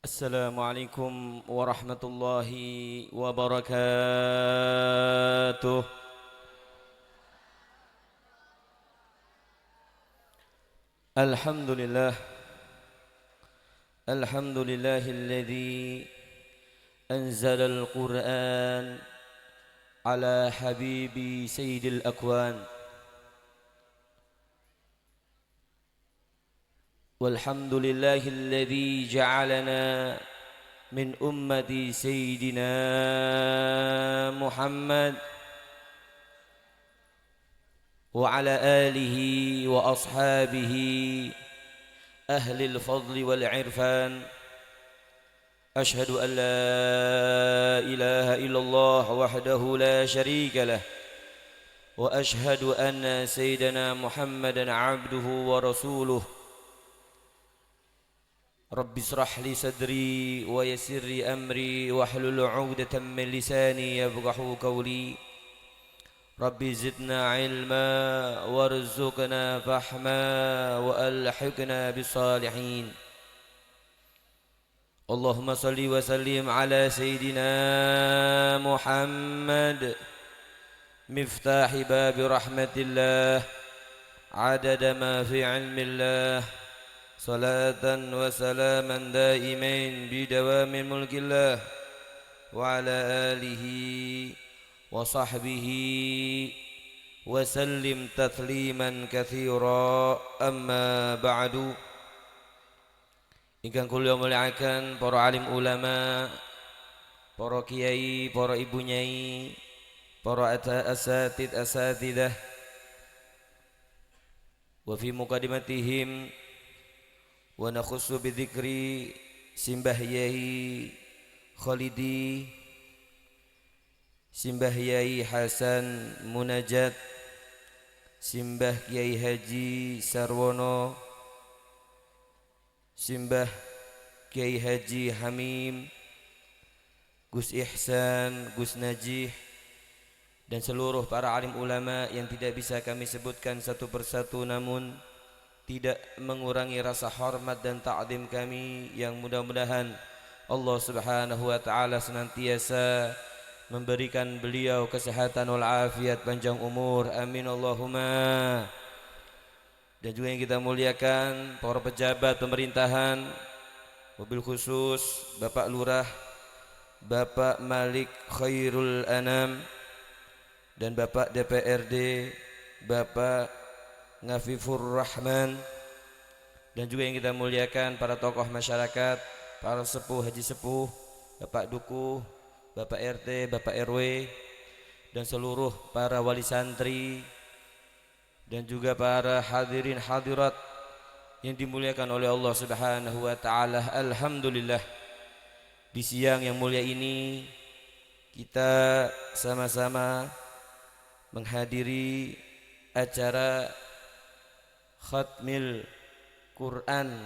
السلام عليكم ورحمة الله وبركاته. الحمد لله الحمد لله الذي أنزل القرآن على حبيب سيد الأكوان، والحمد لله الذي جعلنا من أمة سيدنا محمد وعلى آله وأصحابه أهل الفضل والعرفان. أشهد أن لا إله إلا الله وحده لا شريك له، وأشهد أن سيدنا محمدا عبده ورسوله. رب اشرح لي صدري ويسر لي أمري واحلل عقدة من لساني يفقهوا قولي. رب زدنا علما وارزقنا فحما وألحقنا بالصالحين. اللهم صل وسلم على سيدنا محمد مفتاح باب رحمة الله عدد ما في علم الله، صلاة وسلاما دائمين بدوام ملك الله، وعلى آله وصحبه وسلم تسليما كثيرا. أما بعد. Ingkang kula mulyakaken para alim ulama, para kiai, para ibu nyai, para asatidah, wa fi muqaddimatihim wa nakhussu bi dzikri Simbah Yai Khalidi, Simbah Yai Hasan Munajat, Simbah Kiai Haji Sarwono, Simbah Kiai Haji Hamim, Gus Ihsan, Gus Najih, dan seluruh para alim ulama yang tidak bisa kami sebutkan satu persatu, namun tidak mengurangi rasa hormat dan ta'zim kami, yang mudah-mudahan Allah Subhanahu wa taala senantiasa memberikan beliau kesehatan wal afiat, panjang umur, amin Allahumma. Dan juga yang kita muliakan para pejabat pemerintahan, mobil khusus Bapak Lurah, Bapak Malik Khairul Anam, dan Bapak DPRD Bapak Ngafifur Rahman. Dan juga yang kita muliakan para tokoh masyarakat, para sepuh, haji sepuh, Bapak Dukuh, Bapak RT, Bapak RW, dan seluruh para wali santri, dan juga para hadirin hadirat yang dimuliakan oleh Allah Subhanahu wa taala. Alhamdulillah, di siang yang mulia ini kita sama-sama menghadiri acara Khatmil Quran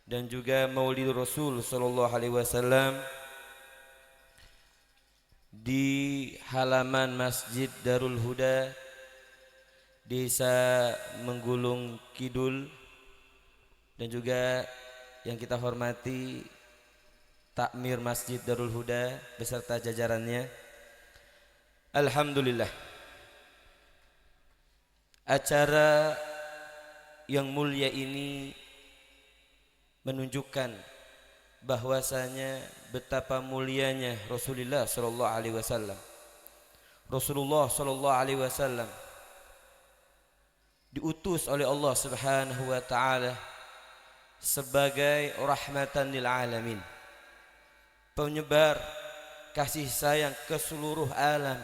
dan juga Maulid Rasul sallallahu alaihi wasallam di halaman Masjid Darul Huda, Desa Menggulung Kidul, dan juga yang kita hormati Takmir Masjid Darul Huda beserta jajarannya. Alhamdulillah, acara yang mulia ini menunjukkan bahwasanya betapa mulianya Rasulullah sallallahu alaihi wasallam. Rasulullah sallallahu alaihi wasallam diutus oleh Allah Subhanahu wa taala sebagai rahmatan lil alamin, penyebar kasih sayang ke seluruh alam,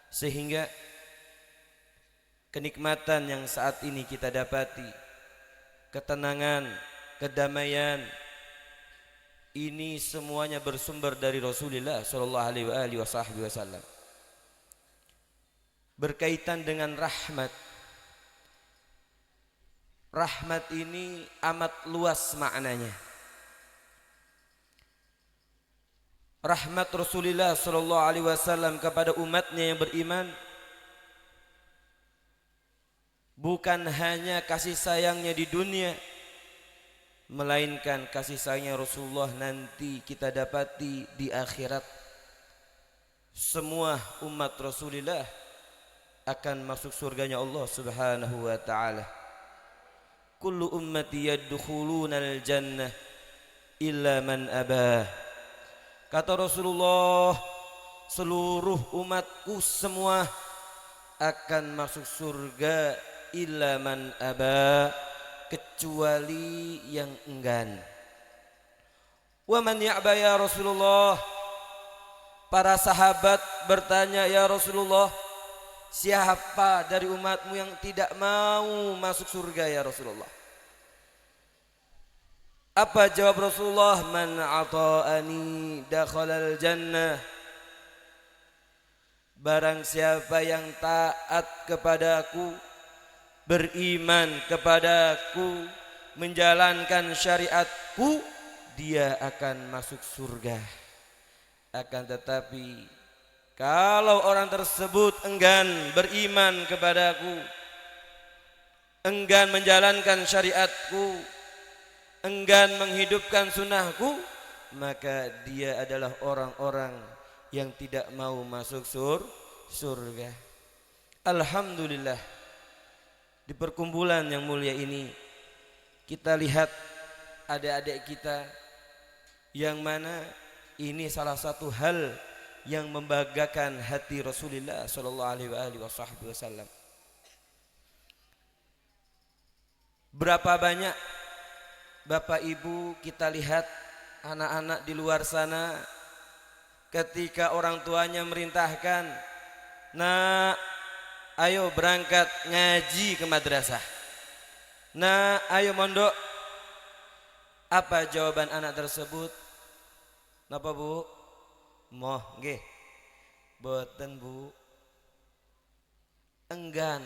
sehingga kenikmatan yang saat ini kita dapati, ketenangan, kedamaian, ini semuanya bersumber dari Rasulullah sallallahu alaihi wasallam. Berkaitan dengan rahmat. Rahmat ini amat luas maknanya. Rahmat Rasulullah sallallahu alaihi wasallam kepada umatnya yang beriman bukan hanya kasih sayangnya di dunia, melainkan kasih sayangnya Rasulullah nanti kita dapati di akhirat. Semua umat Rasulullah akan masuk surganya Allah Subhanahu wa taala. Kullu ummati yadkhulunal jannah illa man abah. Kata Rasulullah, seluruh umatku semua akan masuk surga illa man aba, kecuali yang enggan. Wa man ya'ba ya Rasulullah? Para sahabat bertanya, ya Rasulullah, siapa dari umatmu yang tidak mau masuk surga ya Rasulullah? Apa jawab Rasulullah? Man ata'ani dakhalal jannah. Barang siapa yang taat kepadaku, beriman kepadaku, menjalankan syariatku, dia akan masuk surga. Akan tetapi kalau orang tersebut enggan beriman kepadaku, enggan menjalankan syariatku, enggan menghidupkan sunnahku, maka dia adalah orang-orang yang tidak mau masuk surga. Alhamdulillah, di perkumpulan yang mulia ini kita lihat adik-adik kita yang mana ini salah satu hal yang membanggakan hati Rasulullah sallallahu alaihi wasallam. Berapa banyak Bapak Ibu kita lihat anak-anak di luar sana ketika orang tuanya merintahkan, "Nak, ayo berangkat ngaji ke madrasah. Nak, ayo mondok." Apa jawaban anak tersebut? Napa Bu? Moh nggih. Boten Bu. Enggan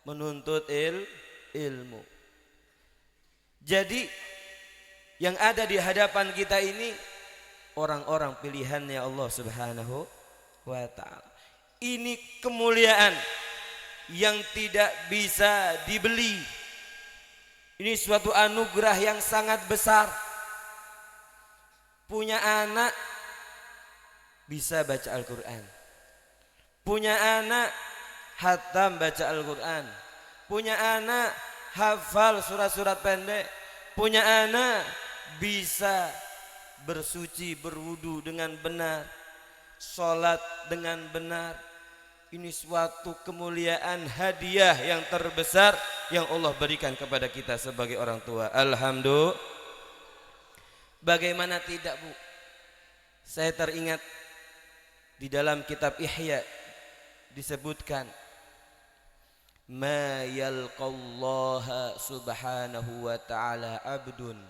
menuntut ilmu. Jadi yang ada di hadapan kita ini orang-orang pilihannya Allah Subhanahu wa taala. Ini kemuliaan yang tidak bisa dibeli. Ini suatu anugerah yang sangat besar. Punya anak bisa baca Al-Qur'an. Punya anak hatam baca Al-Qur'an. Punya anak hafal surat-surat pendek. Punya anak bisa bersuci, berwudu dengan benar, sholat dengan benar. Ini suatu kemuliaan, hadiah yang terbesar yang Allah berikan kepada kita sebagai orang tua. Alhamdulillah. Bagaimana tidak Bu? Saya teringat di dalam kitab Ihya disebutkan, ma yalqallaha subhanahu wa ta'ala abdun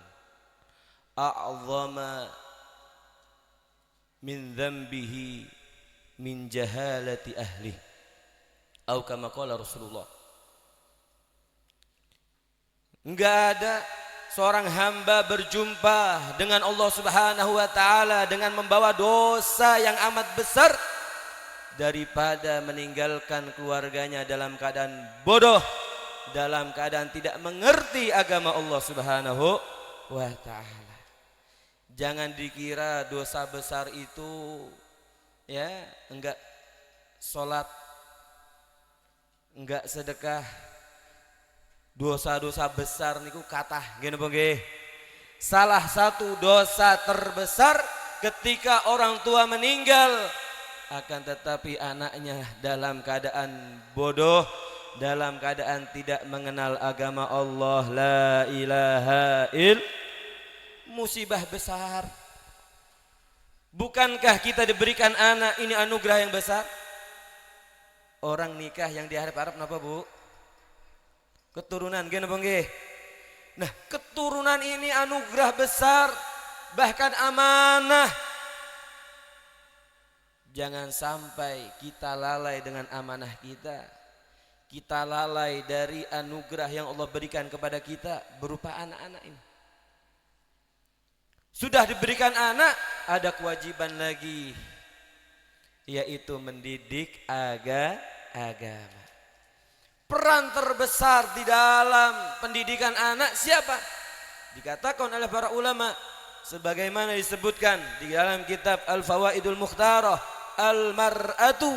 a'zama min dhanbihi min jahalati ahli, atau kama qala Rasulullah. Enggak ada seorang hamba berjumpa dengan Allah Subhanahu wa taala dengan membawa dosa yang amat besar daripada meninggalkan keluarganya dalam keadaan bodoh, dalam keadaan tidak mengerti agama Allah Subhanahu wa taala. Jangan dikira dosa besar itu ya enggak sholat, enggak sedekah. Dosa-dosa besar niku kathah nggih napa nggih. Salah satu dosa terbesar ketika orang tua meninggal, akan tetapi anaknya dalam keadaan bodoh, dalam keadaan tidak mengenal agama Allah. La ilaha illallah. Musibah besar. Bukankah kita diberikan anak ini anugerah yang besar? Orang nikah yang diharap-harap napa Bu? Keturunan nggih napa nggih? Nah, keturunan ini anugerah besar, bahkan amanah. Jangan sampai kita lalai dengan amanah kita. Kita lalai dari anugerah yang Allah berikan kepada kita berupa anak-anak ini. Sudah diberikan anak, ada kewajiban lagi, yaitu mendidik agama. Peran terbesar di dalam pendidikan anak siapa? Dikatakan oleh para ulama sebagaimana disebutkan di dalam kitab Al-Fawaidul Mukhtarah, al-mar'atu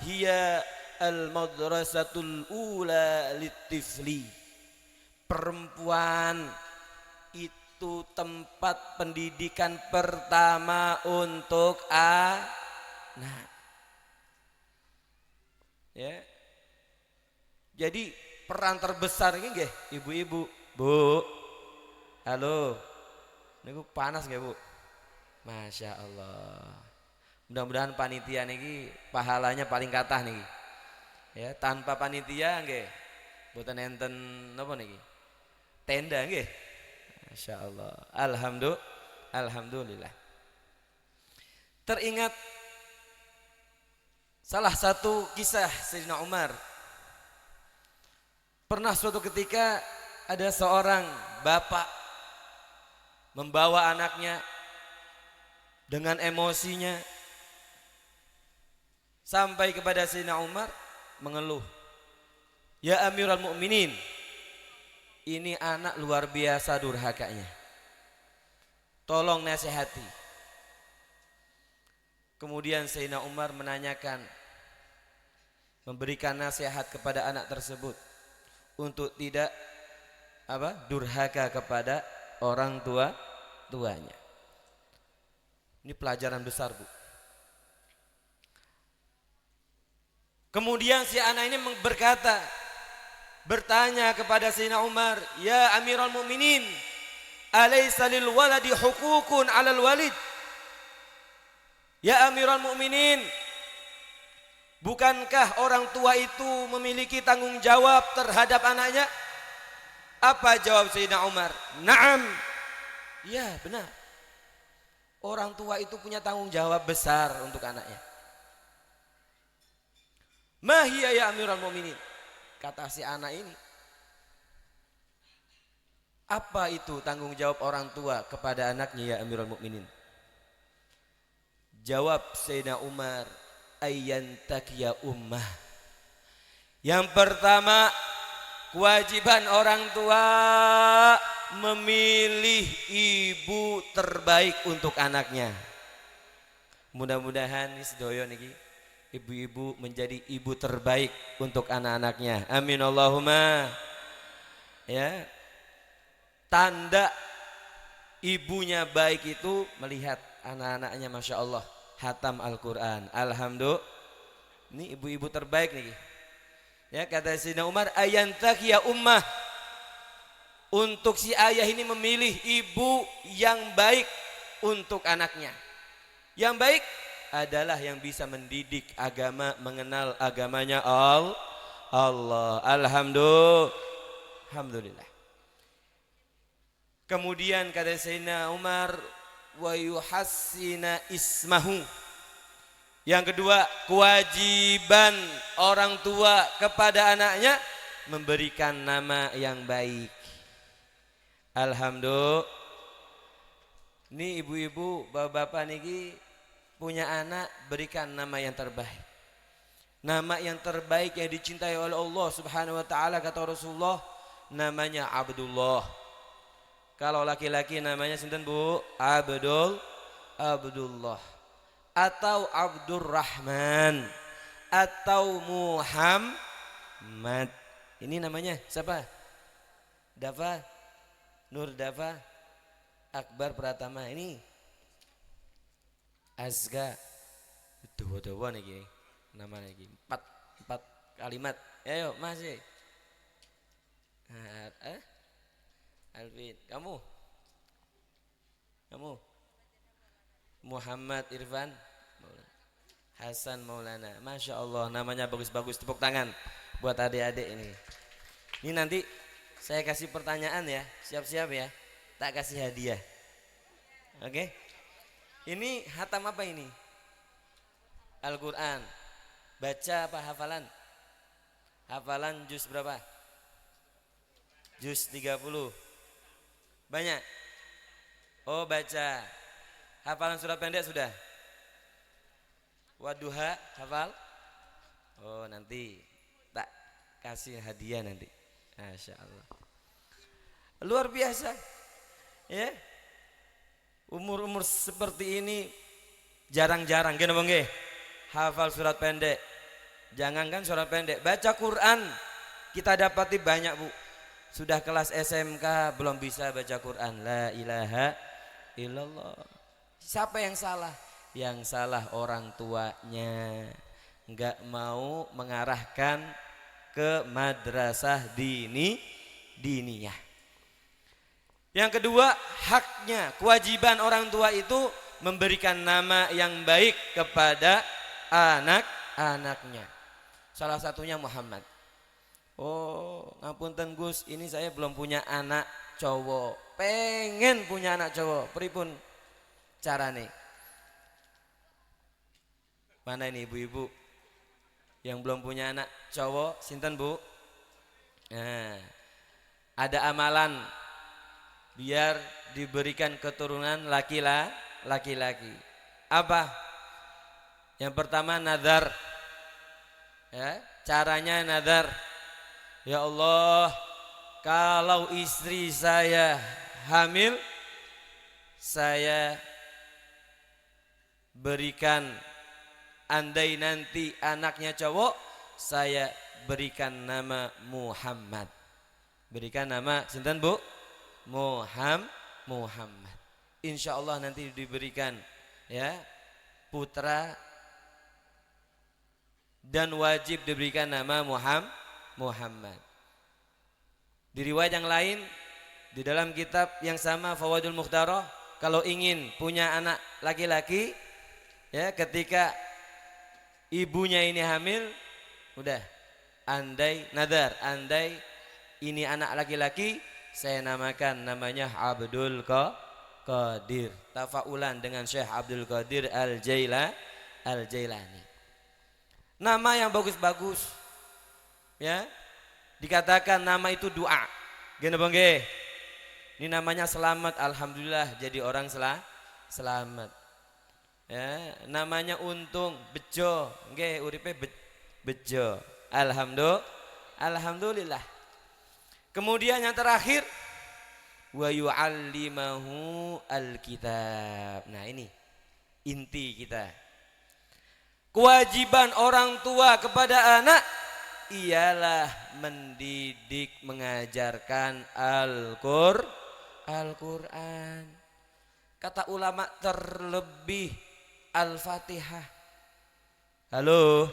hiya al-madrasatul ula litifli. Perempuan itu tempat pendidikan pertama untuk anak. Ya. Jadi peran terbesar ini nggih, ibu-ibu. Bu. Halo. Niku panas nggih, Bu? Masya Allah. Mudah-mudahan panitia niki pahalanya paling kathah niki. Ya, tanpa panitia nggih mboten enten napa niki? Tenda nggih. Masya Allah. Alhamdulillah. Teringat salah satu kisah Sayyidina Umar. Pernah suatu ketika ada seorang bapak membawa anaknya dengan emosinya sampai kepada Sayyidina Umar mengeluh, "Ya Amirul Mukminin, ini anak luar biasa durhakanya. Tolong nasihati." Kemudian Sayyidina Umar menanyakan, memberikan nasihat kepada anak tersebut untuk tidak durhaka kepada orang tuanya. Ini pelajaran besar, Bu. Kemudian si anak ini bertanya kepada Sayyidina Umar, "Ya Amirul Mukminin, alaysa lil waladi hukukun 'alal walid?" Ya Amirul Mukminin, bukankah orang tua itu memiliki tanggung jawab terhadap anaknya? Apa jawab Sayyidina Umar? "Na'am." Ya, benar. Orang tua itu punya tanggung jawab besar untuk anaknya. "Ma hiya ya Amirul Mukminin?" Kata si anak ini. Apa itu tanggung jawab orang tua kepada anaknya ya Amirul Mukminin? Jawab Sayyidina Umar, "Ayyantakiya ummah." Yang pertama, kewajiban orang tua memilih ibu terbaik untuk anaknya. Mudah-mudahan sedaya niki ibu-ibu menjadi ibu terbaik untuk anak-anaknya. Amin Allahumma. Ya. Tanda ibunya baik itu melihat anak-anaknya Masya Allah hatam Al-Quran. Alhamdulillah. Ini ibu-ibu terbaik nih. Ya, kata Sayyidina Umar, "Ayyantakiya ummah." Untuk si ayah ini memilih ibu yang baik untuk anaknya. Yang baik adalah yang bisa mendidik agama, mengenal agamanya Allah. Alhamdulillah. Kemudian kata Sayyidina Umar, "Wa yuhassina ismahu." Yang kedua, kewajiban orang tua kepada anaknya memberikan nama yang baik. Alhamdulillah. Ini ibu-ibu, bapak-bapak niki punya anak, berikan nama yang terbaik. Nama yang terbaik yang dicintai oleh Allah Subhanahu wa taala, kata Rasulullah, namanya Abdullah. Kalau laki-laki namanya sinten, Bu? Abdullah. Atau Abdurrahman atau Muhammad. Ini namanya siapa? Dafa, Nur Dafa, Akbar Pratama. Ini Azga. Dawa-dawa niki namanya iki. Empat kalimat. Ayo masih. Alvin, kamu Muhammad Irfan Hasan Maulana. Masya Allah, namanya bagus-bagus. Tepuk tangan buat adik-adik ini. Ini nanti saya kasih pertanyaan ya. Siap-siap ya. Tak kasih hadiah. Oke. Ini hatam apa ini? Al-Quran. Baca apa hafalan? Hafalan juz berapa? Juz 30. Banyak? Oh, baca. Hafalan surat pendek sudah? Waduha hafal? Oh, nanti tak kasih hadiah nanti. Masya Allah. Luar biasa. Ya, umur-umur seperti ini jarang-jarang gini bang hafal surat pendek. Jangankan surat pendek, baca Quran kita dapati banyak bu. Sudah kelas SMK belum bisa baca Quran. La ilaha illallah. Siapa yang salah? Yang salah orang tuanya, nggak mau mengarahkan ke madrasah diniyah. Yang kedua, haknya, kewajiban orang tua itu memberikan nama yang baik kepada anak-anaknya. Salah satunya Muhammad. Oh, ngapunten Gus, ini saya belum punya anak cowok. Pengen punya anak cowok. Pripun carane? Mana ini ibu-ibu yang belum punya anak cowok? Sinten bu? Nah, ada amalan biar diberikan keturunan laki-laki. Apa? Yang pertama nazar. Ya, caranya nazar. Ya Allah, kalau istri saya hamil, saya berikan, andai nanti anaknya cowok, saya berikan nama Muhammad. Berikan nama sinten bu? Muhammad. Insya Allah nanti diberikan ya putra dan wajib diberikan nama Muhammad. Di riwayat yang lain di dalam kitab yang sama Fawaidul Mukhtarah, kalau ingin punya anak laki-laki ya ketika ibunya ini hamil, udah andai andai ini anak laki-laki, saya namakan namanya Abdul Qadir, tafaulan dengan Syekh Abdul Qadir Al-Jailani. Nama yang bagus-bagus ya, dikatakan nama itu doa. Gini bang ini namanya selamat, alhamdulillah jadi orang selamat. Ya, namanya untung, bejo, nggih uripe bejo. Alhamdulillah. Kemudian yang terakhir wa yu'allimahu alkitab. Nah, ini inti kita. Kewajiban orang tua kepada anak ialah mendidik, mengajarkan Al-Qur'an. Kata ulama terlebih Al-Fatihah. Halo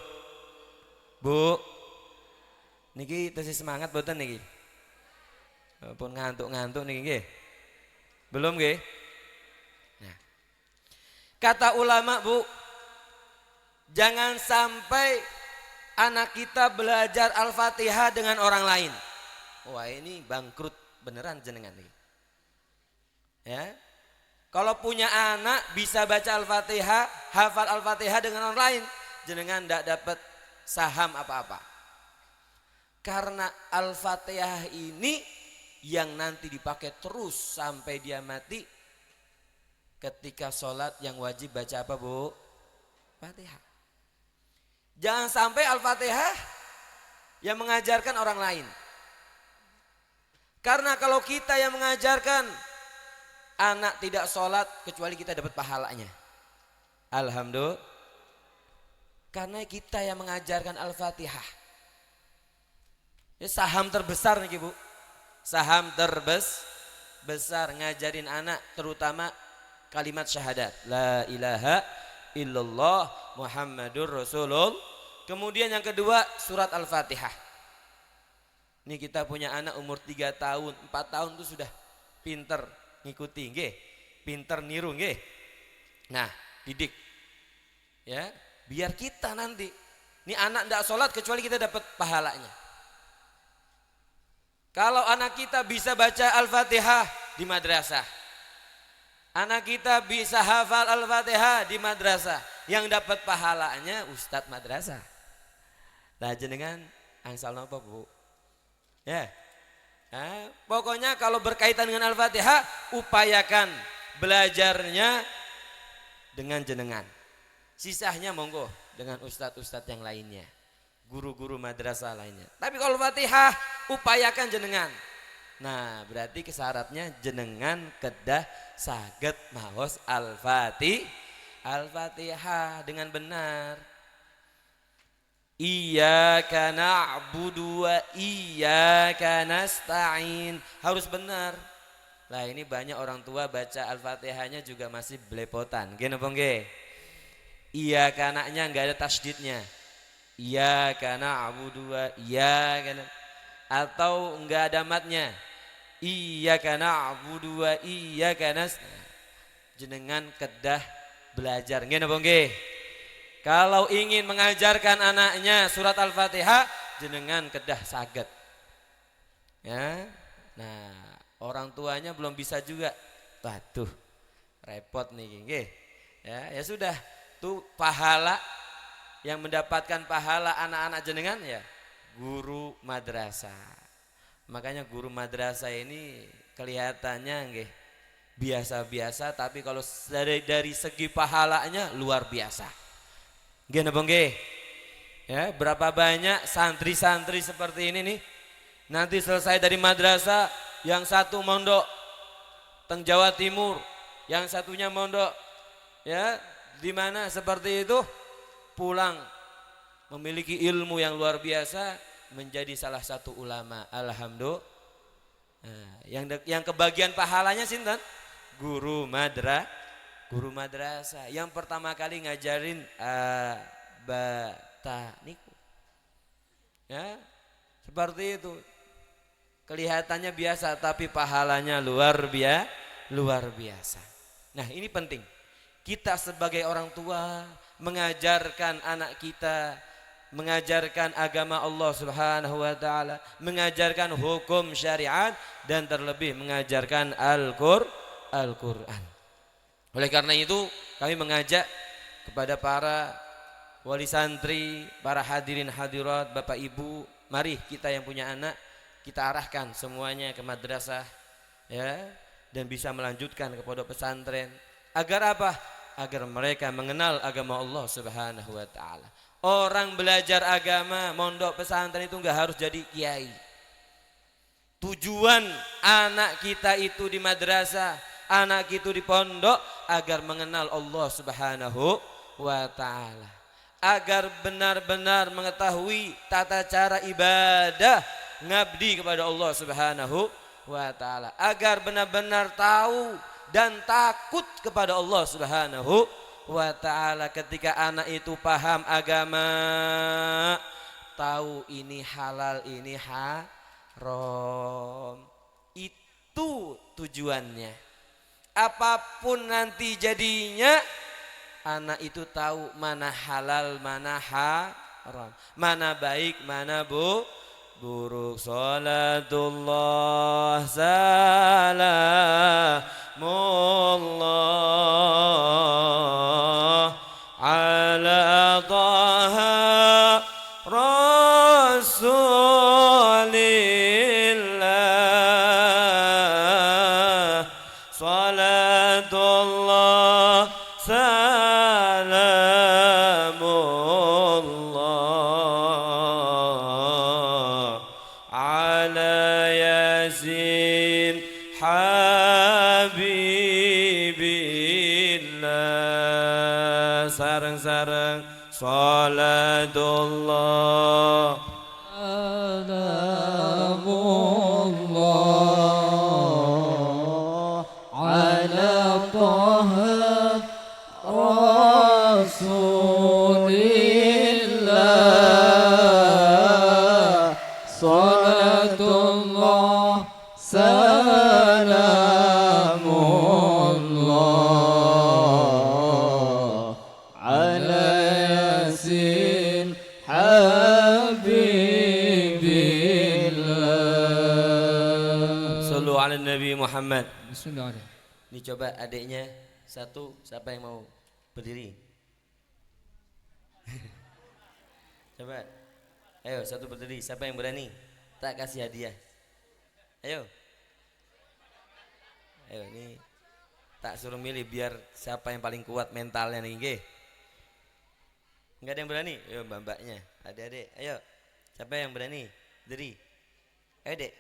Bu, niki tesih semangat boten niki? Pun ngantuk-ngantuk niki nggih. Belum nggih? Nah. Kata ulama Bu, jangan sampai anak kita belajar Al-Fatihah dengan orang lain. Wah, ini bangkrut beneran jenengan nih. Ya. Kalau punya anak bisa baca Al-Fatihah, hafal Al-Fatihah dengan orang lain, jenengan tidak dapat saham apa-apa. Karena Al-Fatihah ini yang nanti dipakai terus sampai dia mati. Ketika sholat yang wajib baca apa Bu? Fatihah. Jangan sampai Al-Fatihah yang mengajarkan orang lain. Karena kalau kita yang mengajarkan, anak tidak sholat kecuali kita dapat pahalanya. Alhamdulillah. Karena kita yang mengajarkan Al-Fatihah. Ya, saham terbesar nih Bu. Saham terbesar ngajarin anak terutama kalimat syahadat. La ilaha illallah Muhammadur Rasulullah. Kemudian yang kedua surat Al-Fatihah. Ini kita punya anak umur 3 tahun, 4 tahun itu sudah pinter ngikuti nggih, pinter niru nggih. Nah, didik. Ya, biar kita nanti ini anak ndak sholat kecuali kita dapat pahalanya. Kalau anak kita bisa baca Al-Fatihah di madrasah, anak kita bisa hafal Al-Fatihah di madrasah, yang dapat pahalanya ustadz madrasah. Nah, jenengan angsal napa Bu? Ya. Nah, pokoknya kalau berkaitan dengan Al-Fatihah, upayakan belajarnya dengan jenengan. Sisanya monggo dengan ustadz-ustadz yang lainnya, guru-guru madrasah lainnya. Tapi kalau Fatihah upayakan jenengan. Nah, berarti kesyaratnya jenengan kedah saged maos Al-Fatihah dengan benar. Iyyaka na'budu wa iyyaka nasta'in. Harus benar. Lah ini banyak orang tua baca Al-Fatihahnya juga masih belepotan. Nggih napa nggih? Iyyaka na'nya enggak ada tasydidnya. Iyyaka na'budu wa iyyaka atau enggak ada matnya. Iyyaka na'budu wa iyyaka nasta'in. Jenengan kedah belajar. Nggih napa nggih? Kalau ingin mengajarkan anaknya surat Al-Fatihah, jenengan kedah saged. Ya. Nah, orang tuanya belum bisa juga. Waduh, repot nih, nggih. Ya sudah, tuh pahala yang mendapatkan pahala anak-anak jenengan ya guru madrasah. Makanya guru madrasah ini kelihatannya nggih biasa-biasa, tapi kalau dari segi pahalanya luar biasa. Nggih napa nggih? Ya, berapa banyak santri-santri seperti ini nih nanti selesai dari madrasah, yang satu mondok teng Jawa Timur, yang satunya mondok ya di mana seperti itu, pulang memiliki ilmu yang luar biasa, menjadi salah satu ulama. Alhamdulillah. Nah, yang kebagian pahalanya sinten? Guru madrasah yang pertama kali ngajarin niku. Ya, seperti itu. Kelihatannya biasa tapi pahalanya luar biasa. Nah, ini penting. Kita sebagai orang tua mengajarkan anak kita, mengajarkan agama Allah Subhanahu wa taala, mengajarkan hukum syariat, dan terlebih mengajarkan Al-Qur'an. Oleh karena itu kami mengajak kepada para wali santri, para hadirin hadirat, Bapak Ibu, mari kita yang punya anak kita arahkan semuanya ke madrasah ya, dan bisa melanjutkan ke pondok pesantren. Agar apa? Agar mereka mengenal agama Allah Subhanahu wa taala. Orang belajar agama mondok pesantren itu enggak harus jadi kiai. Tujuan anak kita itu di madrasah, anak itu di pondok agar mengenal Allah Subhanahu wa taala, agar benar-benar mengetahui tata cara ibadah ngabdi kepada Allah Subhanahu wa taala, agar benar-benar tahu dan takut kepada Allah Subhanahu wa taala. Ketika anak itu paham agama, tahu ini halal, ini haram, itu tujuannya. Apapun nanti jadinya, anak itu tahu mana halal, mana haram, mana baik, mana buruk. Salatullah salamullah ala taha rasulillah. Salatullah salamullah ala yasin habibillah. Sareng-sareng salatullah salamullah ala taha rasulillah. Salatullah salamullah ala yasin habibillah. Sallu ala Nabi Muhammad. Bismillahirrahmanirrahim. Ini coba adiknya satu, siapa yang mau berdiri? Coba, ayo satu berdiri, siapa yang berani? Tak kasih hadiah. Ayo, ini tak suruh milih biar siapa yang paling kuat mentalnya nih, nggih. Enggak ada yang berani? Ayo mbak-mbaknya, adik-adik, ayo. Siapa yang berani? Berdiri. Ayo dek.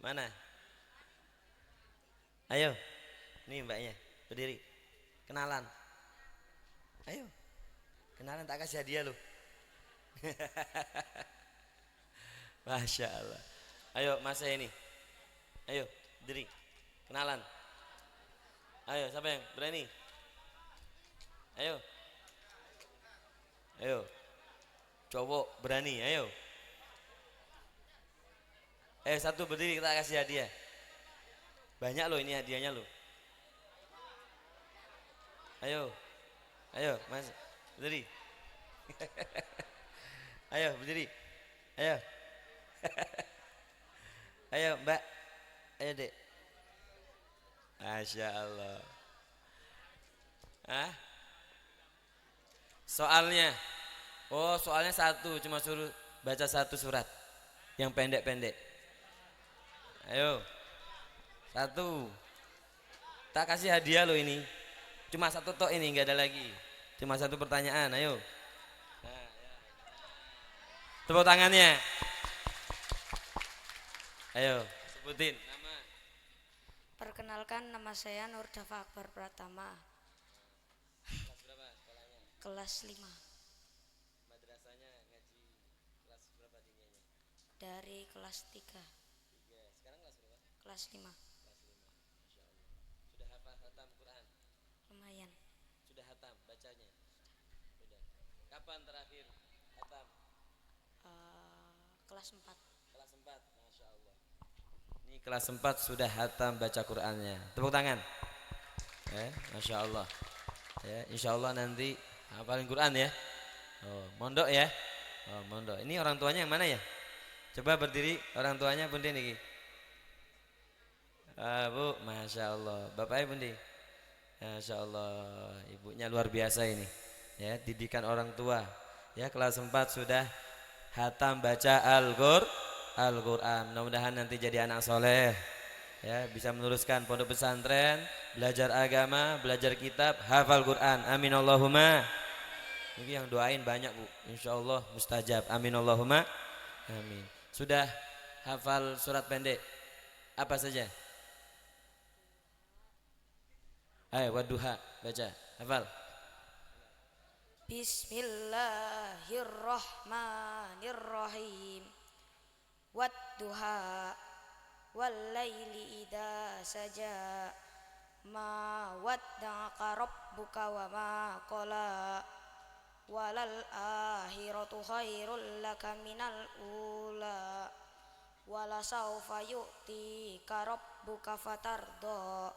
Mana? Ayo. Nih mbaknya, berdiri. Kenalan. Ayo. Kenalan tak kasih hadiah loh. Masya Allah. Ayo mas saya ini. Ayo, berdiri. Kenalan. Ayo, siapa yang berani? Ayo. Ayo. Cowok berani, ayo. Satu berdiri kita kasih hadiah. Banyak loh ini hadiahnya loh. Ayo. Ayo, mas. Berdiri. Ayo, berdiri. Ayo. Ayo, mbak. Ayo, dek. Masya Allah. Hah? Soalnya. Oh, soalnya satu, cuma suruh baca satu surat yang pendek-pendek. Ayo. Satu. Tak kasih hadiah loh ini. Cuma satu tok ini, nggak ada lagi. Cuma satu pertanyaan, ayo. Nah, ya. Tepuk tangannya. Ayo, sebutin nama. Perkenalkan, nama saya Nur Dafa Akbar Pratama. Kelas berapa sekolahnya? Kelas 5. Madrasahnya ngaji kelas berapa tingginya? Dari kelas 3. 3. Sekarang kelas berapa? Kelas 5. Kelas 5. Masya Allah. Sudah hafal khatam Quran? Lumayan. Sudah hatam bacanya? Sudah. Kapan terakhir hatam? Kelas 4. Kelas 4. Masya Allah. Ini kelas 4 sudah hatam baca Qurannya. Tepuk tangan. Masya Allah. Ya, insya Allah nanti hafalin Quran ya. Oh, mondok ya. Oh, mondok. Ini orang tuanya yang mana ya? Coba berdiri orang tuanya Bundi niki. Bu, Masya Allah. Bapaknya Bundi. Masya Allah. Ibunya luar biasa ini. Ya, didikan orang tua. Ya, kelas 4 sudah hatam baca Al-Quran. Mudah-mudahan nanti jadi anak soleh. Ya, bisa meneruskan pondok pesantren, belajar agama, belajar kitab, hafal Quran. Amin Allahumma. Ini yang doain banyak bu, insya Allah mustajab. Amin Allahumma. Amin. Sudah hafal surat pendek apa saja? Ayo wadduha baca, hafal. Bismillahirrahmanirrahim. Wadduha wallaili idza saja. Ma wadda'aka rabbuka wa ma qala. Walal akhiratu khairul laka minal ula. Wala sawfa yu'tika rabbuka fatarda.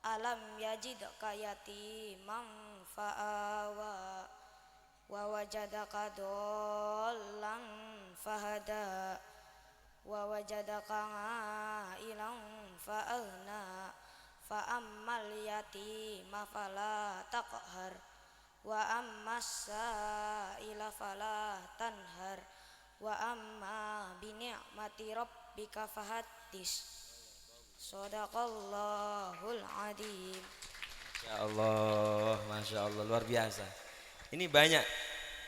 Alam yajidka yatiman fa'awa. Wa wajadaka dollan fahada. Wa wajadaka ilang fa'aghna. Fa'ammal yatima fala taqhar. Wa ammas sa'ila fala tanhar. Wa amma bini'mati rabbika fahaddis. Shadaqallahul adzim. Masya Allah luar biasa. Ini banyak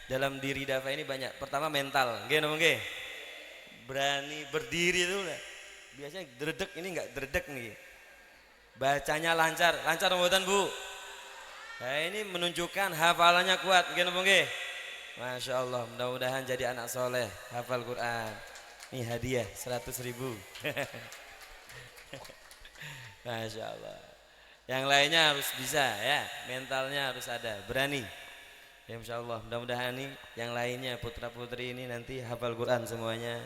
dalam diri Dafa ini banyak. Pertama mental, nggih. Berani berdiri itu biasanya dredeg, ini enggak dredeg nih. Bacanya lancar mboten Bu? Nah, ini menunjukkan hafalannya kuat, nggih. Masya Allah, mudah-mudahan jadi anak soleh, hafal Quran. Ini hadiah 100.000. Masya Allah. Yang lainnya harus bisa ya, mentalnya harus ada, berani. Ya, Insya Allah, mudah-mudahan nih yang lainnya putra putri ini nanti hafal Quran semuanya,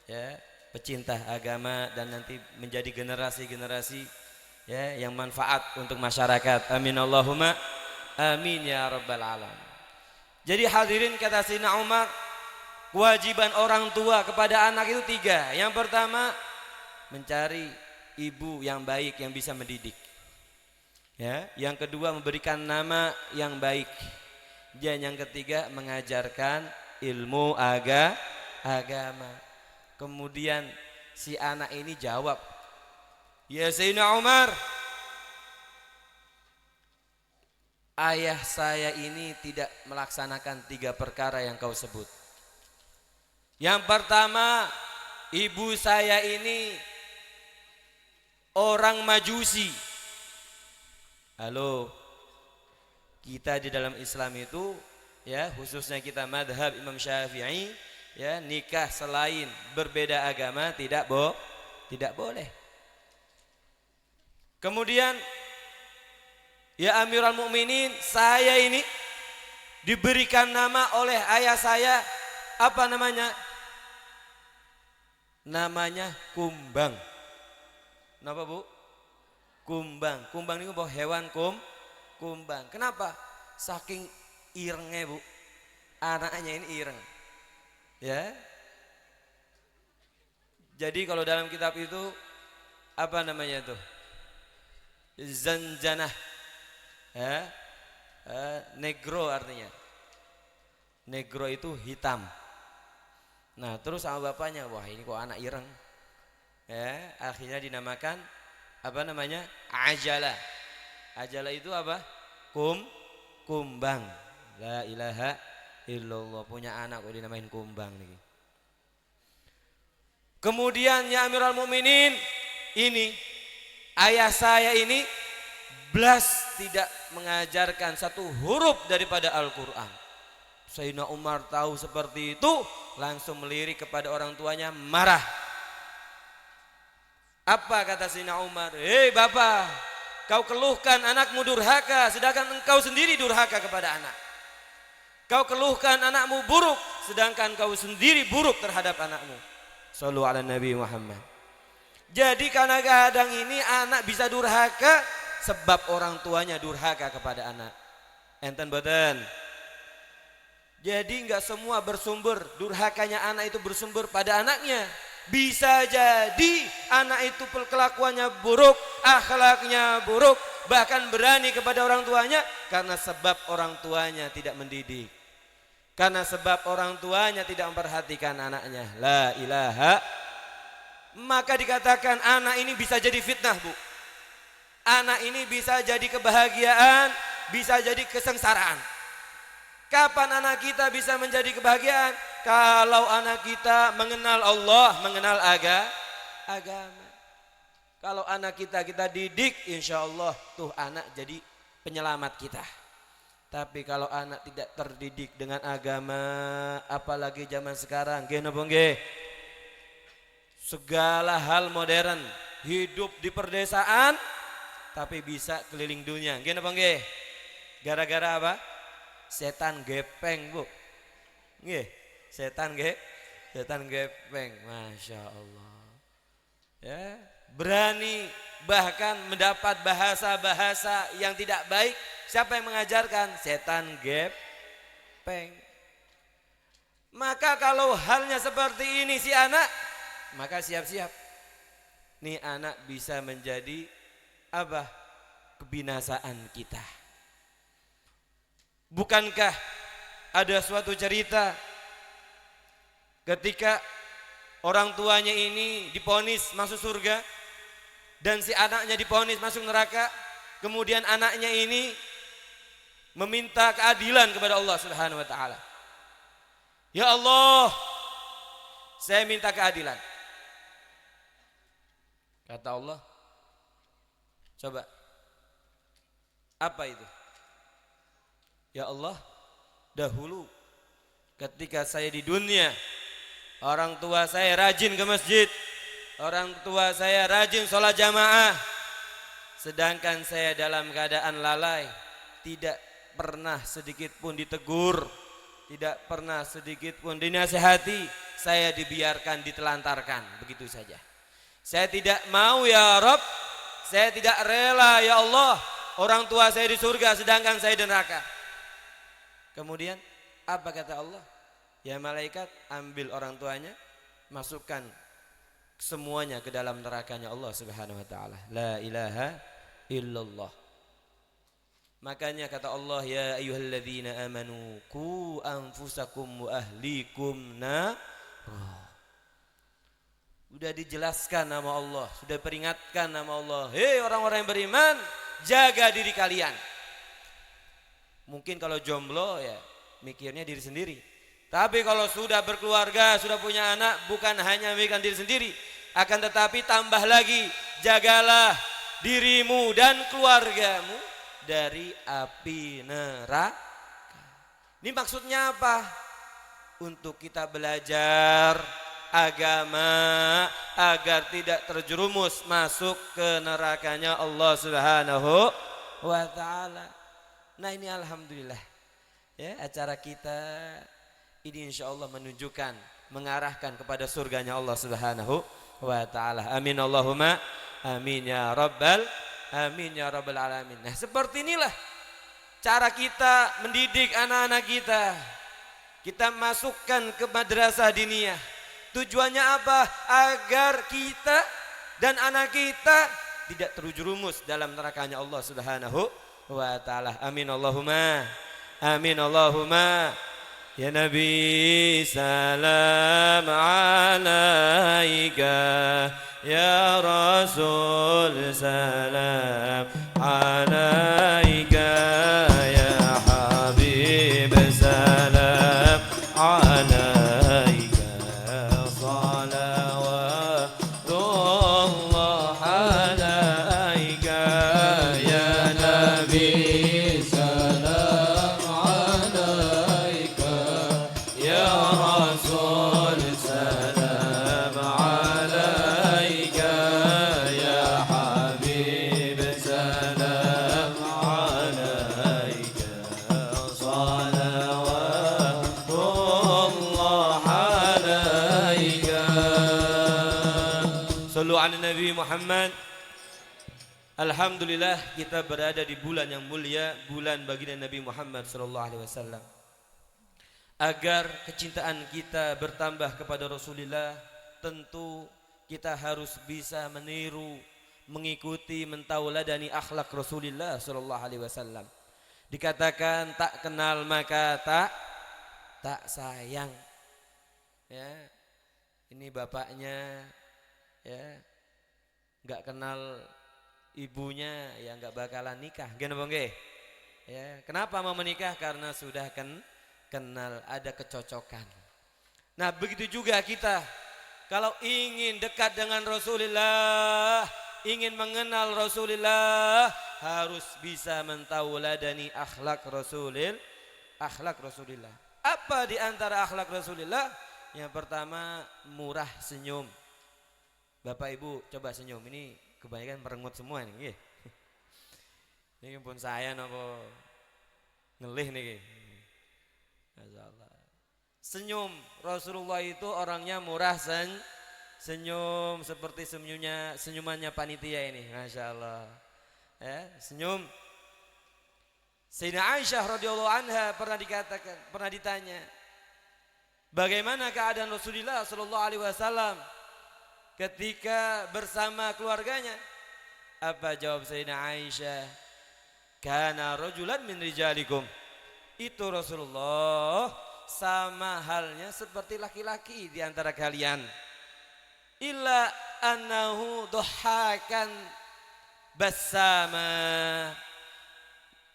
ya, pecinta agama dan nanti menjadi generasi-generasi ya yang manfaat untuk masyarakat. Amin Allahumma amin ya rabbal alamin. Jadi hadirin, kata Sayyidina Umar, kewajiban orang tua kepada anak itu 3. Yang pertama, mencari ibu yang baik yang bisa mendidik. Ya, yang kedua memberikan nama yang baik. Dan yang ketiga mengajarkan ilmu agama. Kemudian si anak ini jawab, "Ya Sayyidina Umar, ayah saya ini tidak melaksanakan 3 perkara yang kau sebut. Yang pertama, ibu saya ini orang Majusi. Halo, kita di dalam Islam itu ya, khususnya kita madhab Imam Syafi'i ya, nikah selain berbeda agama tidak boleh. Kemudian ya Amirul Mukminin, saya ini diberikan nama oleh ayah saya, apa namanya? Namanya kumbang. Kenapa Bu? Kumbang. Kumbang ini bawa hewan kumbang. Kenapa? Saking irengnya Bu. Anaknya ini ireng. Ya. Jadi kalau dalam kitab itu apa namanya itu? Zanjanah. Ya. Negro artinya. Negro itu hitam. Nah terus sama bapaknya, wah ini kok anak ireng ya, akhirnya dinamakan apa namanya, Ajala. Ajala itu apa? Kumbang. La ilaha illallah, punya anak kok dinamain kumbang nih. Kemudian ya Amirul Mukminin, ini ayah saya ini belas tidak mengajarkan satu huruf daripada Al-Quran. Sayyidina Umar tahu seperti itu, langsung melirik kepada orang tuanya, marah. Apa kata Sayyidina Umar? Hei bapak, kau keluhkan anakmu durhaka, sedangkan engkau sendiri durhaka kepada anak. Kau keluhkan anakmu buruk, sedangkan kau sendiri buruk terhadap anakmu. Shallu ala Nabi Muhammad. Jadi kadang-kadang ini anak bisa durhaka sebab orang tuanya durhaka kepada anak. Enten boten. Jadi enggak semua bersumber, durhakanya anak itu bersumber pada anaknya. Bisa jadi anak itu kelakuannya buruk, akhlaknya buruk, bahkan berani kepada orang tuanya karena sebab orang tuanya tidak mendidik. Karena sebab orang tuanya tidak memperhatikan anaknya. La ilaha. Maka dikatakan anak ini bisa jadi fitnah Bu. Anak ini bisa jadi kebahagiaan, bisa jadi kesengsaraan. Kapan anak kita bisa menjadi kebahagiaan? Kalau anak kita mengenal Allah, mengenal agama. Kalau anak kita didik, insya Allah tuh anak jadi penyelamat kita. Tapi kalau anak tidak terdidik dengan agama, apalagi zaman sekarang, segala hal modern, hidup di perdesaan, tapi bisa keliling dunia. Gara-gara apa? Setan gepeng Bu. Nggih, setan gepeng. Masya Allah. Ya, berani bahkan mendapat bahasa-bahasa yang tidak baik. Siapa yang mengajarkan? Setan gepeng. Maka kalau halnya seperti ini si anak, maka siap-siap. Nih anak bisa menjadi apa? Kebinasaan kita. Bukankah ada suatu cerita ketika orang tuanya ini divonis masuk surga dan si anaknya divonis masuk neraka, kemudian anaknya ini meminta keadilan kepada Allah Subhanahu wa taala. Ya Allah, saya minta keadilan. Kata Allah, coba apa itu? Ya Allah, dahulu ketika saya di dunia, orang tua saya rajin ke masjid, orang tua saya rajin sholat jamaah, sedangkan saya dalam keadaan lalai, tidak pernah sedikit pun ditegur, tidak pernah sedikit pun dinasihati, saya dibiarkan, ditelantarkan begitu saja. Saya tidak mau ya Rabb, saya tidak rela ya Allah, orang tua saya di surga sedangkan saya di neraka. Kemudian apa kata Allah? Ya malaikat, ambil orang tuanya, masukkan semuanya ke dalam nerakanya Allah Subhanahu wa taala. La ilaha illallah. Makanya kata Allah, ya ayyuhalladzina amanu qu anfusakum wa ahlikum nar. Sudah dijelaskan nama Allah, sudah peringatkan nama Allah. Hei orang-orang yang beriman, jaga diri kalian. Mungkin kalau jomblo ya mikirnya diri sendiri. Tapi kalau sudah berkeluarga, sudah punya anak, bukan hanya memikirkan diri sendiri, akan tetapi tambah lagi, jagalah dirimu dan keluargamu dari api neraka. Ini maksudnya apa? Untuk kita belajar agama agar tidak terjerumus masuk ke nerakanya Allah Subhanahu wa taala. Nah, ini alhamdulillah ya, acara kita ini insyaallah menunjukkan, mengarahkan kepada surganya Allah Subhanahu wa taala. Amin Allahumma amin ya rabbal alamin. Nah, seperti inilah cara kita mendidik anak-anak kita. Kita masukkan ke madrasah diniyah. Tujuannya apa? Agar kita dan anak kita tidak terjerumus dalam nerakanya Allah Subhanahu wa taala. Amin Allahumma amin Allahumma. Ya Nabi salam alaika, ya Rasul salam alaika, ya Habib salam alaika, salawatullah alaika, ya Nabi salam alaika, ya Rasul salam alaika, ya Habib salam alaika, salawatullah alaika. Sallu ala Nabi Muhammad. Alhamdulillah, kita berada di bulan yang mulia, bulan baginda Nabi Muhammad sallallahu alaihi wasallam. Agar kecintaan kita bertambah kepada Rasulullah, tentu kita harus bisa meniru, mengikuti, mentauladani akhlak Rasulullah sallallahu alaihi wasallam. Dikatakan tak kenal maka tak sayang. Ya. Ini bapaknya ya enggak kenal ibunya, ya enggak bakalan nikah. Gini apa nggih? Ya, kenapa mau menikah? Karena sudah kenal, ada kecocokan. Nah, begitu juga kita kalau ingin dekat dengan Rasulullah, ingin mengenal Rasulullah, harus bisa mentauladani akhlak Rasulullah. Apa di antara akhlak Rasulullah? Yang pertama, murah senyum. Bapak Ibu coba senyum, ini kebanyakan merengut semua nih. Ini pun saya nopo ngelih nih. Masyaallah. Senyum Rasulullah itu orangnya murah senyum seperti senyumannya panitia ini. Masya Allah. Ya, senyum. Sayyidah Aisyah radhiyallahu anha pernah ditanya, bagaimana keadaan Rasulullah sallallahu alaihi wasallam ketika bersama keluarganya? Apa jawab Sayyidah Aisyah? Kana rajulan min rijalikum. Itu Rasulullah sama halnya seperti laki-laki di antara kalian. Illa annahu dhuhakan bassama.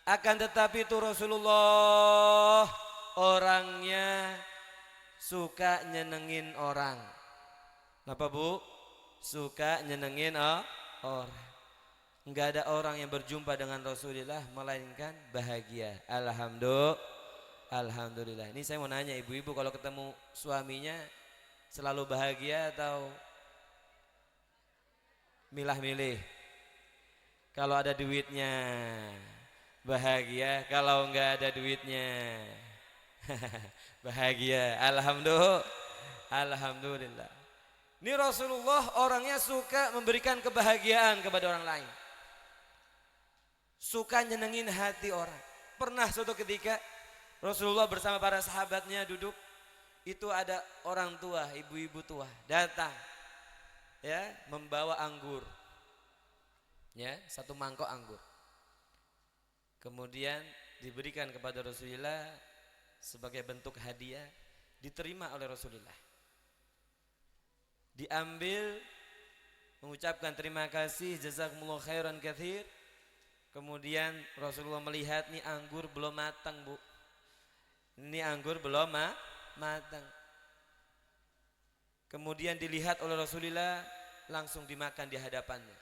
Akan tetapi itu Rasulullah orangnya suka nyenengin orang. Kenapa Bu? Suka nyenengin orang. Enggak ada orang yang berjumpa dengan Rasulullah melainkan bahagia. Alhamdulillah. Ini saya mau nanya ibu-ibu, kalau ketemu suaminya selalu bahagia atau milah-milih? Kalau ada duitnya bahagia, kalau enggak ada duitnya bahagia. Alhamdulillah. Ini Rasulullah orangnya suka memberikan kebahagiaan kepada orang lain. Suka nyenengin hati orang. Pernah suatu ketika Rasulullah bersama para sahabatnya duduk, itu ada orang tua, ibu-ibu tua datang, ya, membawa anggur, ya, satu mangkok anggur. Kemudian diberikan kepada Rasulullah sebagai bentuk hadiah, diterima oleh Rasulullah. Diambil, mengucapkan terima kasih, jazakumullah khairan katsir. Kemudian Rasulullah melihat nih anggur belum matang, Bu. Ini anggur belum matang. Kemudian dilihat oleh Rasulullah, langsung dimakan di hadapannya.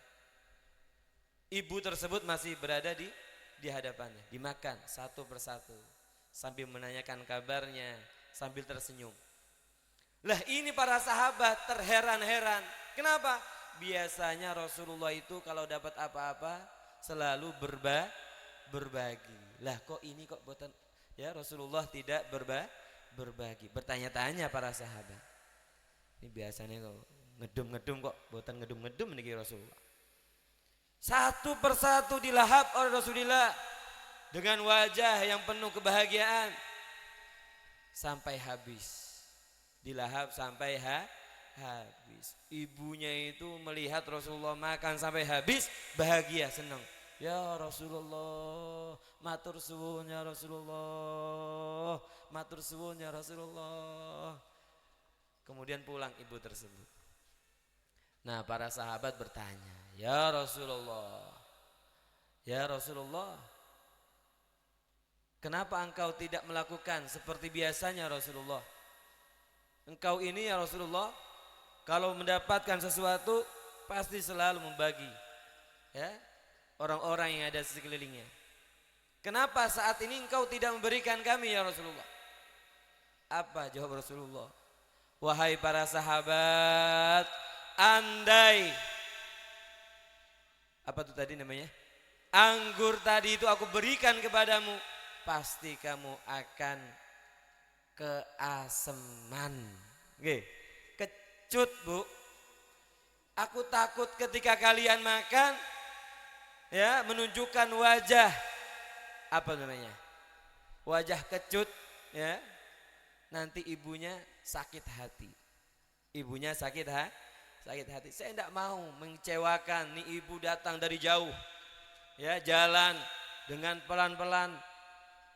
Ibu tersebut masih berada di hadapannya, dimakan satu persatu sambil menanyakan kabarnya, sambil tersenyum. Lah ini para sahabat terheran-heran. Kenapa? Biasanya Rasulullah itu kalau dapat apa-apa selalu berbagi. Lah kok ini kok buatan ya Rasulullah tidak berbagi. Bertanya-tanya para sahabat. Ini biasanya kok ngedum-ngedum kok buatan ngedum-ngedum niki Rasulullah. Satu persatu dilahap oleh Rasulullah dengan wajah yang penuh kebahagiaan sampai habis. Dilahap sampai habis. Ibunya itu melihat Rasulullah makan sampai habis, bahagia, senang. Ya Rasulullah, matur suwun ya Rasulullah, matur suwun ya Rasulullah. Kemudian pulang ibu tersebut. Nah, para sahabat bertanya, ya Rasulullah, ya Rasulullah, kenapa engkau tidak melakukan seperti biasanya Rasulullah? Engkau ini ya Rasulullah, kalau mendapatkan sesuatu pasti selalu membagi, ya, orang-orang yang ada di sekelilingnya. Kenapa saat ini engkau tidak memberikan kami ya Rasulullah? Apa jawab Rasulullah? Wahai para sahabat, andai apa tuh tadi namanya? Anggur tadi itu aku berikan kepadamu, pasti kamu akan keaseman. Oke. Kecut, Bu. Aku takut ketika kalian makan ya menunjukkan wajah apa namanya? Wajah kecut ya. Nanti ibunya sakit hati. Ibunya sakit hati. Saya tidak mau mengecewakan nih ibu datang dari jauh. Ya, jalan dengan pelan-pelan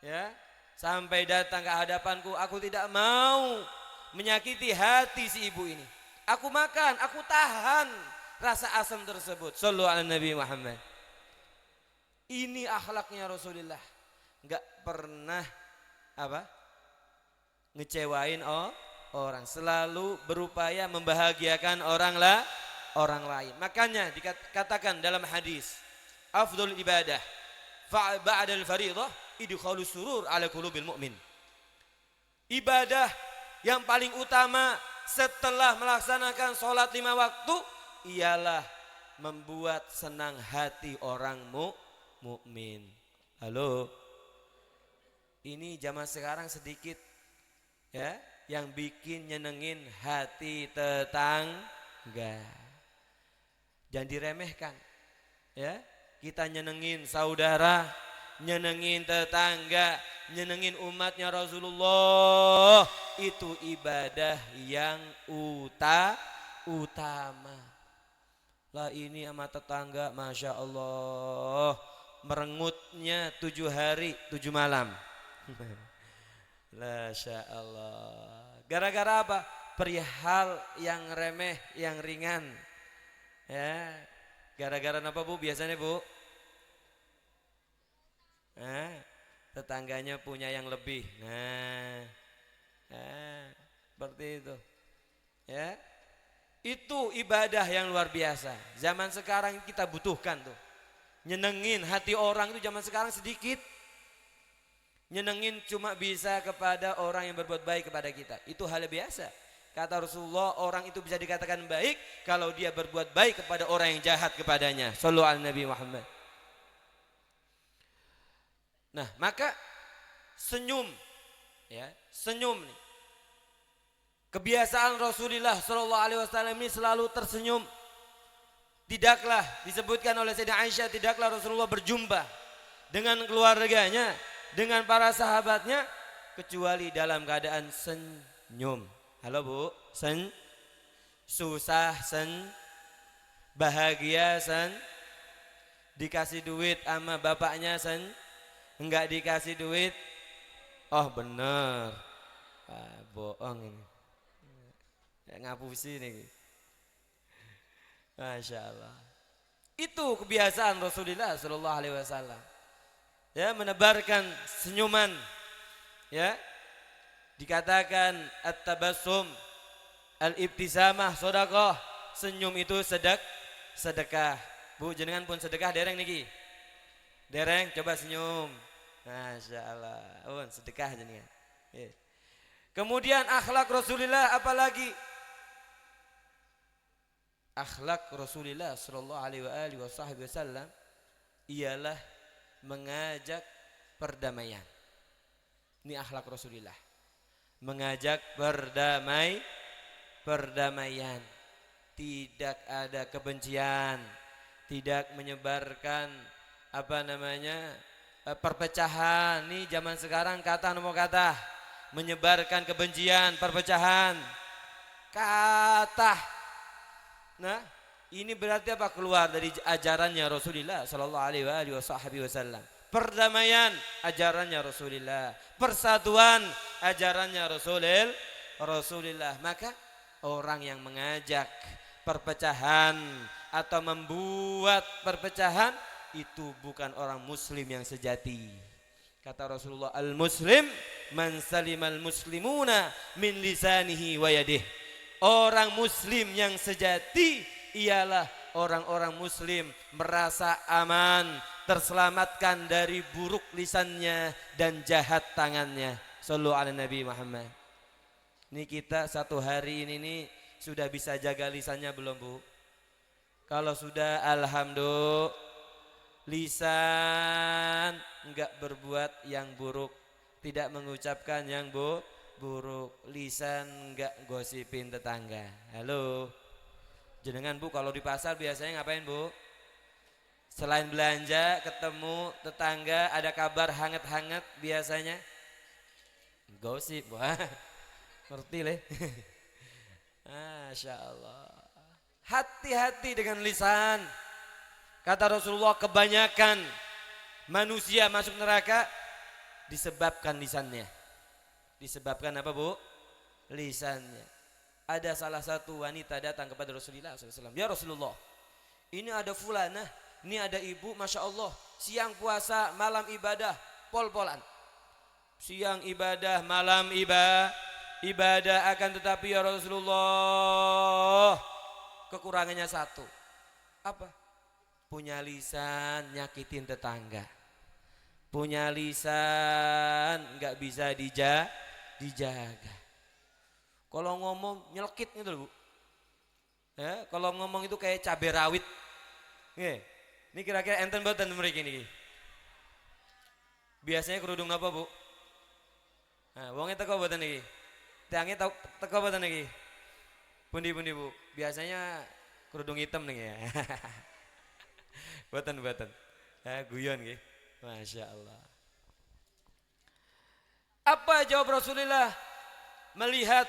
ya sampai datang ke hadapanku. Aku tidak mau menyakiti hati si ibu ini. Aku makan, aku tahan rasa asam tersebut. Shallu ala Nabi Muhammad. Ini akhlaknya Rasulullah. Enggak pernah apa? Ngecewain orang, selalu berupaya membahagiakan orang lain. Makanya dikatakan dalam hadis, afdhul ibadah ba'dal fardhah idkhalus surur ala qulubil mu'min. Ibadah yang paling utama setelah melaksanakan sholat 5 waktu ialah membuat senang hati orang mukmin. Halo. Ini zaman sekarang sedikit ya yang bikin nyenengin hati tetangga. Jangan diremehkan. Ya, kita nyenengin saudara, nyenengin tetangga, nyenengin umatnya Rasulullah, itu ibadah yang utama. Lah ini sama tetangga, Masya Allah, merengutnya 7 hari 7 malam. Masya Allah. Gara-gara apa? Perihal yang remeh, yang ringan. Ya, gara-gara apa Bu biasanya Bu? Tetangganya punya yang lebih. Nah, seperti itu. Ya, itu ibadah yang luar biasa. Zaman sekarang kita butuhkan tuh. Nyenengin hati orang itu zaman sekarang sedikit. Nyenengin cuma bisa kepada orang yang berbuat baik kepada kita. Itu hal biasa. Kata Rasulullah, orang itu bisa dikatakan baik kalau dia berbuat baik kepada orang yang jahat kepadanya. Shallu ala Nabi Muhammad. Nah, maka senyum, ya, senyum nih. Kebiasaan Rasulullah Shallallahu Alaihi Wasallam ini selalu tersenyum. Tidaklah disebutkan oleh Sayyidah Aisyah, tidaklah Rasulullah berjumpa dengan keluarganya, dengan para sahabatnya, kecuali dalam keadaan senyum. Halo Bu, susah bahagia dikasih duit sama bapaknya enggak dikasih duit. Oh bener, bohong ini. Ya, ngapusi nih. Masya Allah. Itu kebiasaan Rasulullah Sallallahu Alaihi Wasallam. Ya, menebarkan senyuman. Ya, Dikatakan at-tabassum, al-ibtisamah sedekah. Senyum itu sedekah. Bu, jenengan pun sedekah dereng niki. Dereng, coba senyum. Masya Allah. Oh, sedekah jenengan. Kemudian akhlak Rasulullah apalagi? Akhlak Rasulullah sallallahu alaihi wasallam ialah mengajak perdamaian. Ini akhlak Rasulullah. Mengajak perdamaian. Tidak ada kebencian, tidak menyebarkan perpecahan. Nih zaman sekarang kata nomor kata menyebarkan kebencian, perpecahan. Kata. Nah, ini berarti apa? Keluar dari ajarannya Rasulullah sallallahu alaihi wasallam. Perdamaian ajarannya Rasulullah, persatuan ajarannya Rasulullah. Maka orang yang mengajak perpecahan atau membuat perpecahan itu bukan orang muslim yang sejati. Kata Rasulullah, al-muslim man salimal muslimuna min lisanihi wa yadihi. Orang muslim yang sejati ialah orang-orang muslim merasa aman, terselamatkan dari buruk lisannya dan jahat tangannya. Shallu ala Nabi Muhammad. Ini kita satu hari ini nih sudah bisa jaga lisannya belum, Bu? Kalau sudah, alhamdulillah. Lisan enggak berbuat yang buruk, tidak mengucapkan yang buruk. Lisan enggak gosipin tetangga. Halo. Jenengan Bu kalau di pasar biasanya ngapain, Bu? Selain belanja, ketemu tetangga, ada kabar hangat-hangat biasanya gosip. Wah, ngerti leh. Masya Allah. Hati-hati dengan lisan. Kata Rasulullah, kebanyakan manusia masuk neraka disebabkan lisannya. Disebabkan apa, Bu? Lisannya. Ada salah satu wanita datang kepada Rasulullah SAW. Ya Rasulullah, ini ada fulanah, ini ada ibu, Masya Allah, siang puasa, malam ibadah, pol-polan. Siang ibadah, malam ibadah, akan tetapi ya Rasulullah, kekurangannya satu. Apa? Punya lisan nyakitin tetangga. Punya lisan nggak bisa dijaga. Kalau ngomong nyelkit gitu loh, Bu. Ya, kalau ngomong itu kayak cabai rawit. Ini kira-kira enten mboten mriki niki. Biasanya kerudung apa, Bu? Nah, wonge teko mboten niki. Tiange teko mboten niki. Pundi-pundi, Bu? Biasanya kerudung hitam nih ya. Mboten. Guyon nggih. Masya Allah. Apa jawab Rasulullah? Melihat,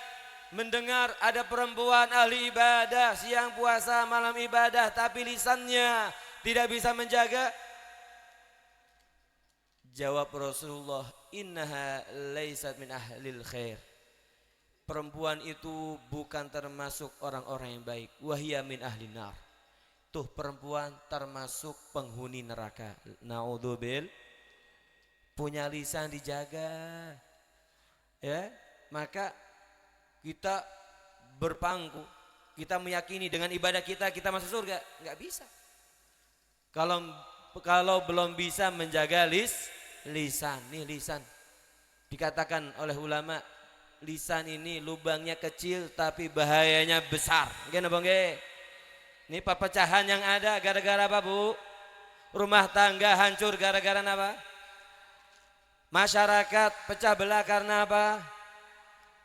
mendengar ada perempuan ahli ibadah, siang puasa, malam ibadah, tapi lisannya tidak bisa menjaga. Jawab Rasulullah, innaha laysat min ahlil khair. Perempuan itu bukan termasuk orang-orang yang baik. Wahia min ahlin nar. Tuh perempuan termasuk penghuni neraka. Naudzubil. Punya lisan dijaga. Ya, maka kita berpangku, kita meyakini dengan ibadah kita masuk surga, nggak bisa. Kalau belum bisa menjaga lisan, nih lisan. Dikatakan oleh ulama, lisan ini lubangnya kecil tapi bahayanya besar. Gimana Bang? Ini perpecahan yang ada gara-gara apa, Bu? Rumah tangga hancur gara-gara apa? Masyarakat pecah belah karena apa?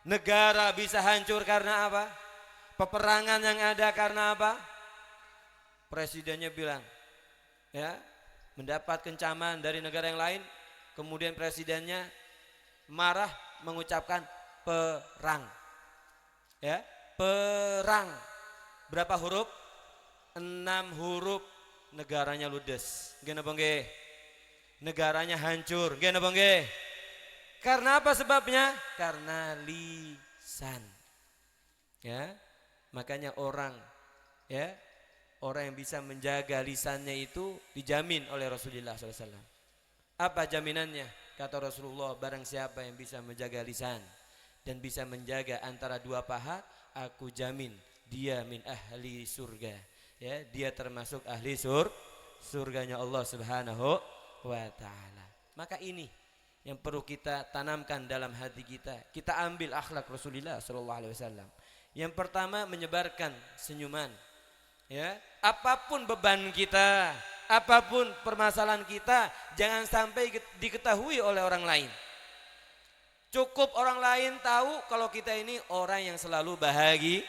Negara bisa hancur karena apa? Peperangan yang ada karena apa? Presidennya bilang, ya, mendapat kencaman dari negara yang lain, kemudian presidennya marah mengucapkan perang. Ya, perang. Berapa huruf? 6 huruf. Negaranya ludes. Gimana Bang? Negaranya hancur. Gimana Bang? Karena apa sebabnya? Karena lisan. Ya, makanya orang yang bisa menjaga lisannya itu dijamin oleh Rasulullah SAW. Apa jaminannya? Kata Rasulullah, barang siapa yang bisa menjaga lisan, dan bisa menjaga antara dua paha, aku jamin dia min ahli surga. Ya, dia termasuk ahli surganya Allah Subhanahu wa taala. Maka ini yang perlu kita tanamkan dalam hati kita. Kita ambil akhlak Rasulullah sallallahu alaihi wasallam. Yang pertama, menyebarkan senyuman. Ya, apapun beban kita, apapun permasalahan kita, jangan sampai diketahui oleh orang lain. Cukup orang lain tahu kalau kita ini orang yang selalu bahagia,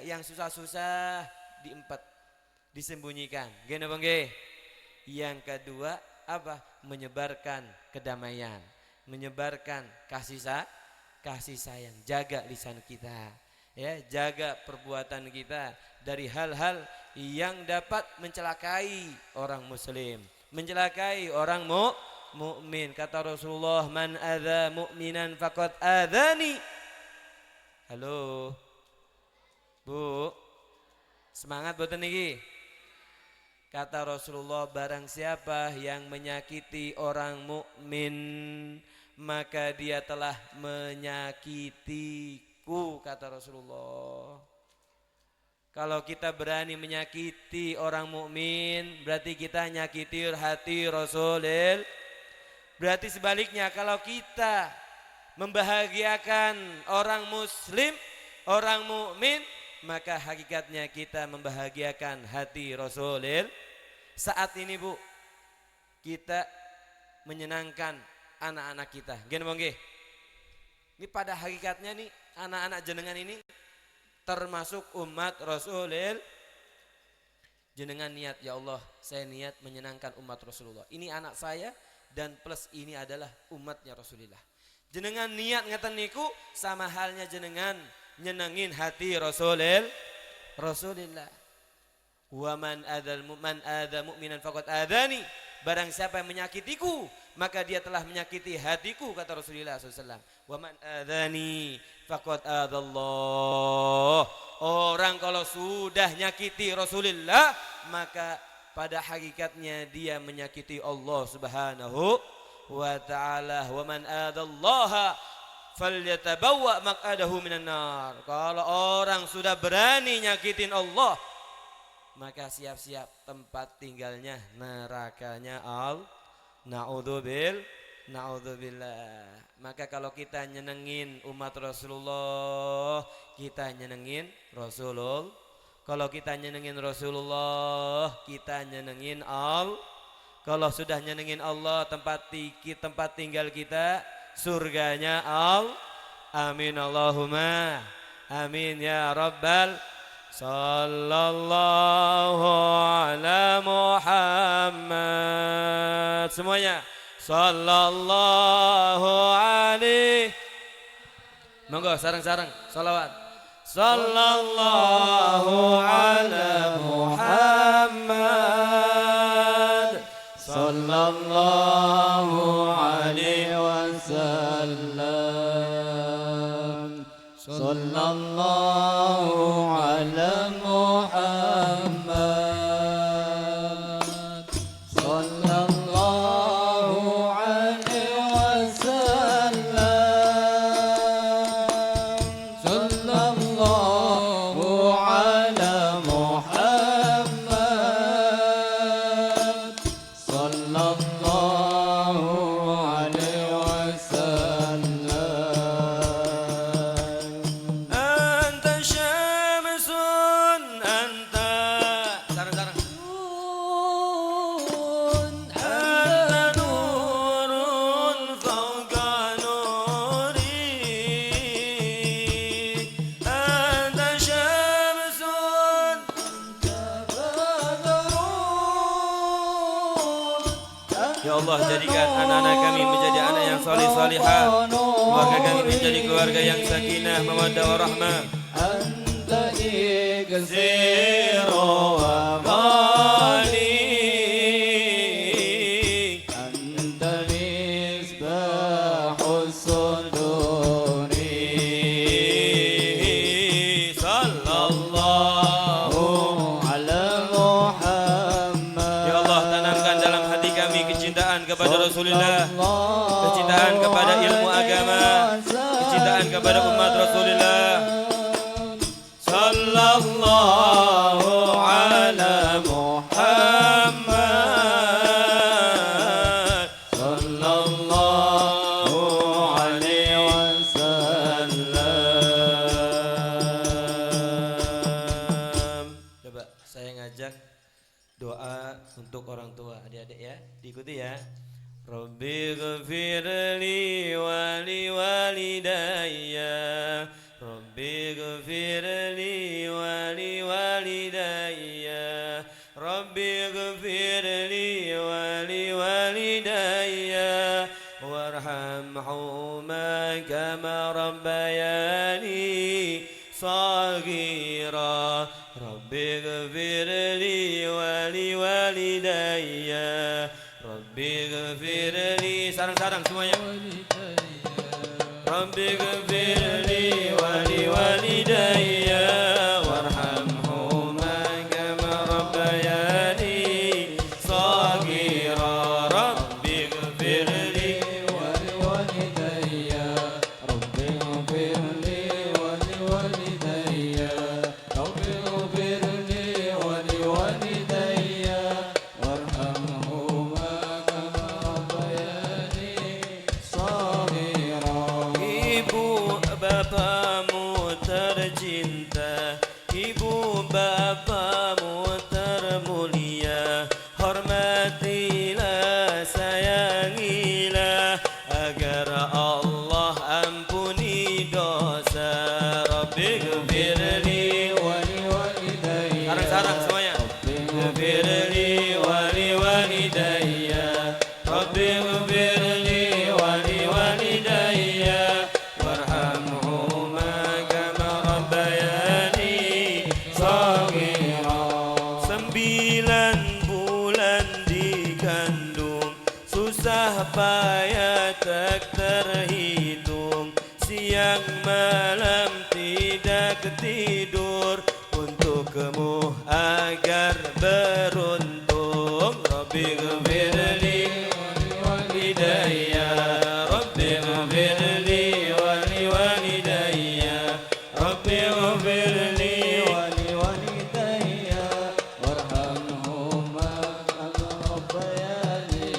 yang susah-susah disembunyikan. Gini Bang Ge. Yang kedua apa? Menyebarkan kedamaian, menyebarkan kasih sayang. Jaga lisan kita, ya, jaga perbuatan kita dari hal-hal yang dapat mencelakai orang muslim, mencelakai orang mukmin. Kata Rasulullah, man adza mu'minan faqad adzani. Halo Bu, semangat boten niki. Kata Rasulullah, barang siapa yang menyakiti orang mukmin, maka dia telah menyakitiku, kata Rasulullah. Kalau kita berani menyakiti orang mukmin, berarti kita nyakiti hati Rasulullah. Berarti sebaliknya, kalau kita membahagiakan orang muslim, orang mukmin, maka hakikatnya kita membahagiakan hati Rasulullah. Saat ini Bu, kita menyenangkan anak-anak kita. Gini Bang Ge. Ini pada hakikatnya nih, anak-anak jenengan ini termasuk umat Rasulullah. Jenengan niat, ya Allah, saya niat menyenangkan umat Rasulullah. Ini anak saya dan plus ini adalah umatnya Rasulullah. Jenengan niat ngeten niku sama halnya jenengan nyenengin hati Rasulullah. Wa man adza mu'minan faqad adzani. Barang siapa yang menyakitiku, maka dia telah menyakiti hatiku, kata Rasulullah SAW. Wa man adzani faqad adzallah. Orang kalau sudah nyakiti Rasulullah, maka pada hakikatnya dia menyakiti Allah Subhanahu wa ta'ala. Wa man adzallaha falyatabawwa maq'adahu minan nar. Kalau orang sudah berani nyakitin Allah, maka siap-siap tempat tinggalnya nerakanya Na'udzubillah. Maka kalau kita nyenengin umat Rasulullah, kita nyenengin Rasulullah. Kalau kita nyenengin Rasulullah, kita nyenengin Allah. Kalau sudah nyenengin Allah, tempat tinggal kita surganya Allah. Amin Allahumma amin ya rabbal. Sallallahu ala Muhammad. Semuanya sallallahu alaihi. Monggo sareng-sareng salawat. Sallallahu ala Muhammad. Sallallahu alaihi wasallam. Sallallahu ala Muhammad. Sallallahu alaihi wasallam. Sallallahu ala Muhammad. Sallallahu alaihi wasallam. Anta syamsun anta. Sareng-sareng. Anta nurun fawqa nuri. Anta syamsun. Ya Allah, jadikan anak-anak kami menjadi anak yang saleh salihah. Keluarga kami menjadi keluarga yang sakinah, mawaddah warahmah. Anta ighziru wa Mali. Anta misbahus suduri. Sallallahu. Ala Muhammad. Ya Allah, tanamkan dalam hati kami kecintaan kepada Rasulullah, kecintaan kepada ilmu agama, kecintaan bacaan kepada umat Rasulullah. Sallallahu ala Muhammad sallallahu alaihi wasallam. Coba saya ngajak doa untuk orang tua, adik-adik ya, diikuti ya. Rabbi ghfirli wa li walidayya, Rabbi ghfirli wa li walidayya, Rabbi ghfirli wa li walidayya, warhamhuma kama rabbayani saghira, Rabbi ghfirli wa li walidayya, Rabbi ghfirli, sarang-sarang semuanya. Rabbi ghfirli wa li walidayya, warhamhuma kama rabbayani saghira, Rabbi ghfirli wa li walidayya, Rabbi ghfirli wa li walidayya, Rabbi ghfirli wa li walidayya, warhamhuma kama rabbayani shaghira. Ibu bapamu tercinta, ibu bapamu termulia, hormatilah, sayangilah, agar Allah ampuni dosa. Rabbi ghfirli Wa li walidayya, sarang-sarang semuanya. Ghfirli wa li walidayya, Rabbi ghfirli wa li walidayya, warhamhuma kama rabbayani saghira. 9 bulan dikandung, susah payah tak terhitung, siang malam tidak tidur untukmu agar beruntung. Rabbi ghfirli wa li walidayya, Rabbi ghfirli wa li walidayya, Rabbi ghfirli wa li walidayya, warhamhuma kama rabbayani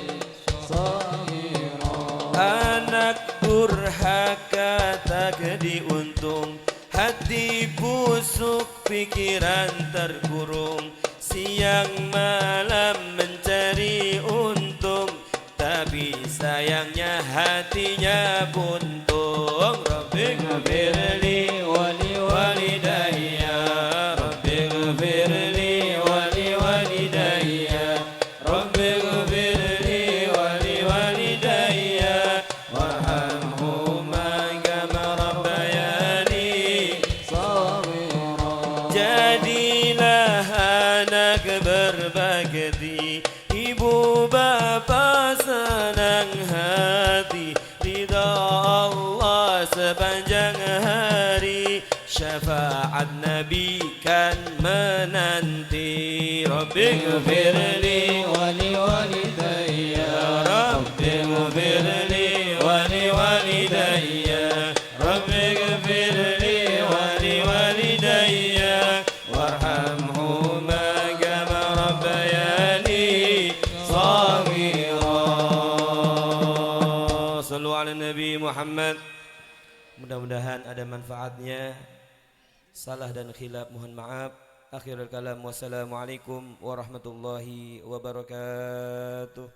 shaghira. anak durhaka tak diuntung, hati busuk pikiran terkurung, siang malam mencari untung, tapi sayangnya hatinya buntung. Rabbi ghfirli wa li walidayya, Rabbi ghfirli wa li walidayya, Rabbi ghfirli wa li walidayya, warhamhuma kama rabbayani shaghira. jadilah anak berbakti, ibu bapa senang hati, ridha Allah sepanjang hari, syafaat Nabi kan menanti. Rabbi ghfirli wa li walidayya, Rabbi ghfirli wa li walidayya, Rabbi ghfirli wa li walidayya, warhamhuma kama rabbayani saghira. Sallu ala Nabi Muhammad. Mudah-mudahan ada manfaatnya. Salah dan khilaf mohon maaf. Akhirul kalam, wassalamualaikum warahmatullahi wabarakatuh.